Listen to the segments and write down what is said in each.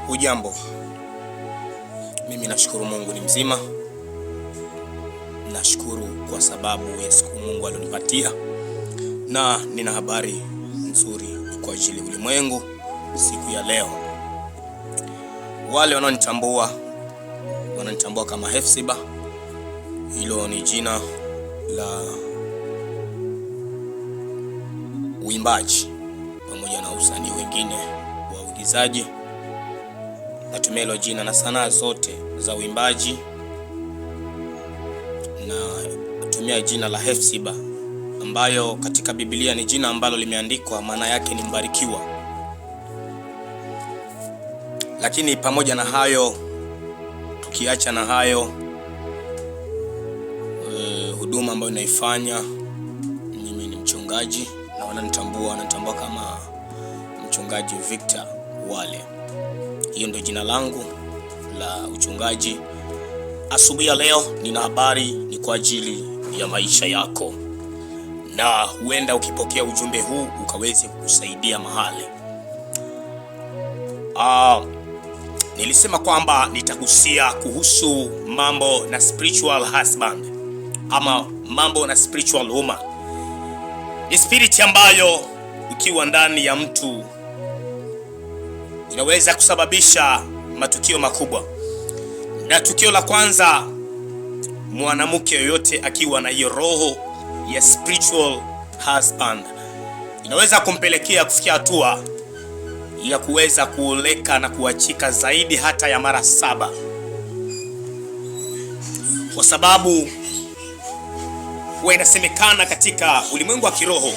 Hujambo, mimi nashukuru Mungu ni mzima. Nashukuru kwa sababu ya siku Mungu alonipatia, na nina habari nzuri kwa ajili ya ulimwengu siku ya leo. Wale wananitambua kama Hephzibah. Hilo ni jina la uimbaji pamoja na usanii wengine wa uigizaji. Natumia hilo jina na sanaa zote za uimbaji, na natumia jina la Hephzibah ambayo katika Biblia ni jina ambalo limeandikwa, maana yake ni mbarikiwa. Lakini pamoja na hayo, tukiacha na hayo, huduma ambayo naifanya, mimi ni mchungaji na wananitambua kama mchungaji Victor Wale. Hiyo ndio jina langu la uchungaji. Asubuhi ya leo nina habari ni kwa ajili ya maisha yako, na huenda ukipokea ujumbe huu ukaweze kukusaidia mahali. Nilisema kwamba nitagusia kuhusu mambo na spiritual husband ama mambo na spiritual woman. Ni spirit ambayo ikiwa ndani ya mtu inaweza kusababisha matukio makubwa. Na tukio la kwanza, mwanamke yoyote akiwa na hiyo roho ya spiritual husband inaweza kumpelekea kufikia hatua ya kuweza kuoleka na kuachika zaidi hata ya mara 7, kwa sababu huwa inasemekana katika ulimwengu wa kiroho,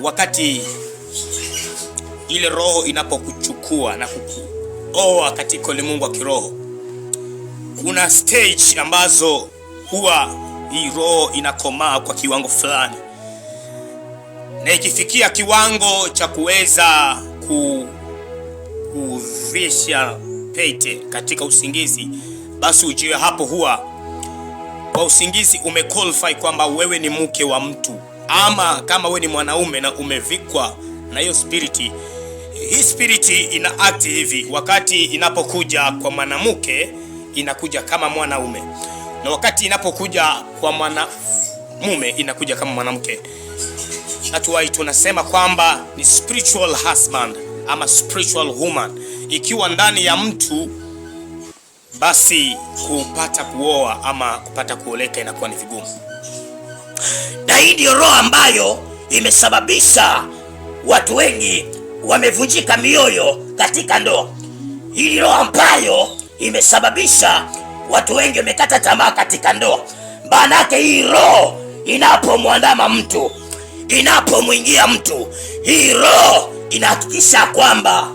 wakati ile roho inapokuchukua na kukuoa katika ulimwengu wa kiroho, kuna stage ambazo huwa hii roho inakomaa kwa kiwango fulani, na ikifikia kiwango cha kuweza kuvisha pete katika usingizi, basi ujue hapo huwa kwa usingizi umequalify kwamba wewe ni mke wa mtu. Ama kama wewe ni mwanaume na umevikwa na hiyo spiriti, hii spiriti ina act hivi: wakati inapokuja kwa mwanamke inakuja kama mwanaume, na wakati inapokuja kwa mwanamume inakuja kama mwanamke. Hatuwai tunasema kwamba ni spiritual husband ama spiritual woman. Ikiwa ndani ya mtu, basi kupata kuoa ama kupata kuoleka inakuwa ni vigumu. Na hii ndio roho ambayo imesababisha watu wengi wamevunjika mioyo katika ndoa. Hii roho ambayo imesababisha watu wengi wamekata tamaa katika ndoa. Maana yake hii roho inapomwandama mtu, inapomwingia mtu, hii roho inahakikisha kwamba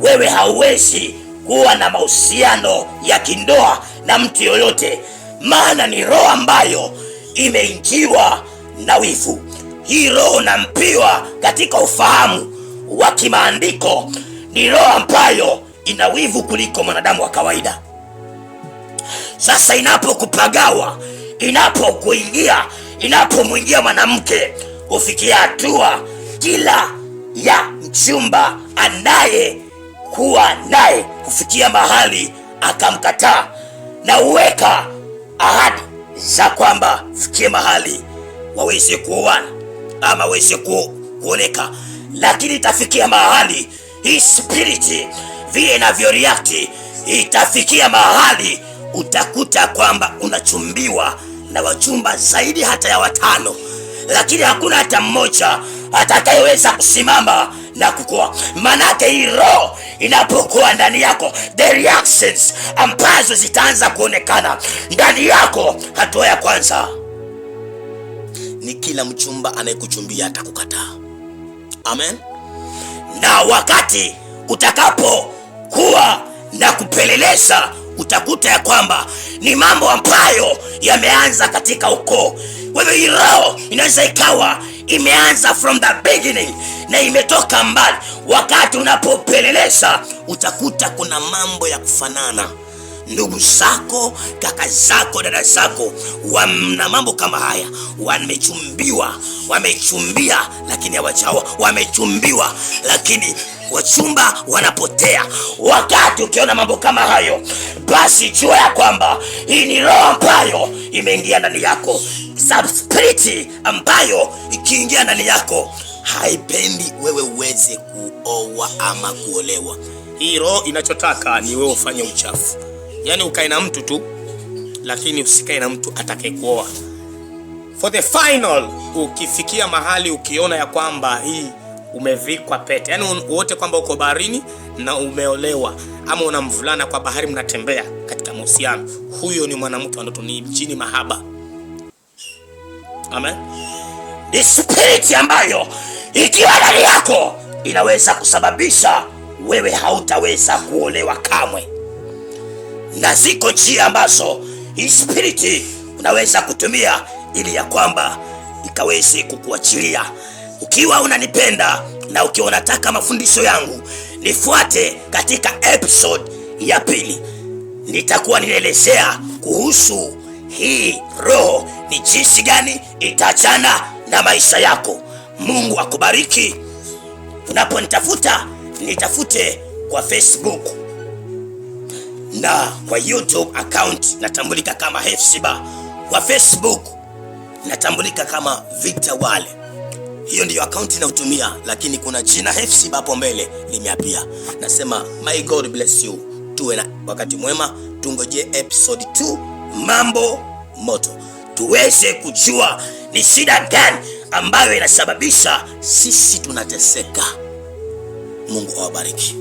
wewe hauwezi kuwa na mahusiano ya kindoa na mtu yoyote, maana ni roho ambayo imeingiwa na wivu. Hii roho nampiwa katika ufahamu wa kimaandiko, ni roho ambayo ina wivu kuliko mwanadamu wa kawaida. Sasa inapokupagawa, inapomwingia mwanamke, hufikia hatua kila ya mchumba anaye kuwa naye kufikia mahali akamkataa, na uweka ahadi za kwamba fikie mahali waweze kuoana ama waweze kuoleka. Lakini itafikia mahali hii spirit vile inavyo react, itafikia mahali utakuta kwamba unachumbiwa na wachumba zaidi hata ya 5, lakini hakuna hata mmoja atakayeweza kusimama na kukoa. Manake hii roho inapokuwa ndani yako, the reactions ambazo zitaanza kuonekana ndani yako. Hatua ya kwanza ni kila mchumba anayekuchumbia atakukataa. Amen. Na wakati utakapokuwa na kupeleleza, utakuta ya kwamba ni mambo ambayo yameanza katika ukoo. Wewe hii roho inaweza ikawa imeanza from the beginning na imetoka mbali. Wakati unapopeleleza, utakuta kuna mambo ya kufanana. Ndugu zako, kaka zako, dada zako wana mambo kama haya. Wamechumbia lakini hawajao, wamechumbiwa lakini wachumba wanapotea. Wakati ukiona mambo kama hayo, basi jua ya kwamba hii ni roho ambayo imeingia ndani yako, spirit ambayo ikiingia ndani yako haipendi wewe uweze kuoa ama kuolewa. Hii roho inachotaka ni wewe ufanye uchafu, yaani ukae na mtu tu, lakini usikae na mtu atakayekuoa. For the final, ukifikia mahali ukiona ya kwamba hii umevikwa pete, yaani wote kwamba uko baharini na umeolewa, ama una mvulana kwa bahari mnatembea katika mahusiano, huyo ni mwanamke wa ndoto, ni jini mahaba. Amen. Ni spirit ambayo ikiwa ndani yako inaweza kusababisha wewe hautaweza kuolewa kamwe, na ziko njia ambazo hii spirit unaweza kutumia ili ya kwamba ikaweze kukuachilia. Ukiwa unanipenda na ukiwa unataka mafundisho yangu, nifuate katika episode ya 2. Nitakuwa ninaelezea kuhusu hii roho ni jinsi gani itachana na maisha yako. Mungu akubariki. Unaponitafuta, nitafute kwa Facebook na kwa YouTube account natambulika kama Hepzibah. Kwa Facebook natambulika kama Victor Wale. Hiyo ndiyo account nautumia, lakini kuna jina Hepzibah hapo mbele limeapia. Nasema my God bless you. Tuwe na wakati mwema, tungoje episode 2 mambo moto, tuweze kujua ni shida gani ambayo inasababisha sisi tunateseka. Mungu awabariki.